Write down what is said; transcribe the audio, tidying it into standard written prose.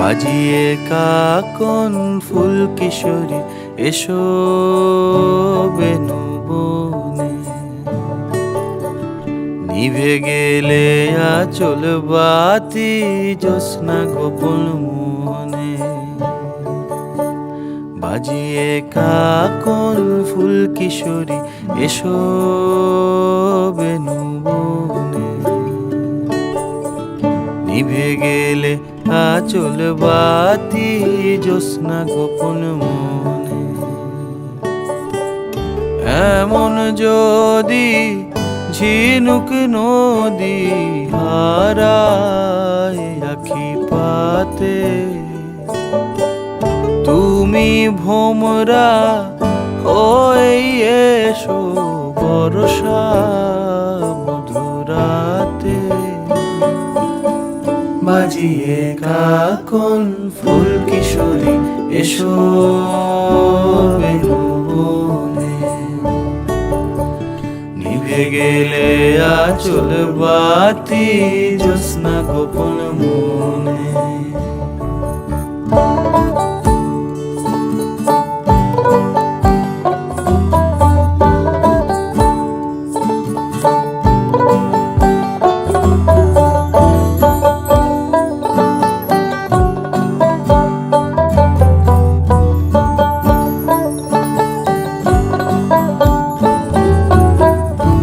বাজিয়ে কাকন ফুল কিশোরী এসো বেনু বনে, নিভে গেলে আচল বাতি জ্যোৎস্না গোপন মনে। বাজিয়ে কাকন ফুল কিশোরী এসো বেনু বনে, নিভে গেলে আচল বাতি জ্যোৎস্না গোপন মনে। এমন যদি ঝিনুক নদী হারায় আখি পাতে, তুমি ভোমরা হয়ে এসো বর্ষা মধুরাতে। বাজিয়ে কাকন ফুল কিশোরী এসো বেনু বনে, নিভে গেলে আচল বাতি জ্যোৎস্না গোপন মনে।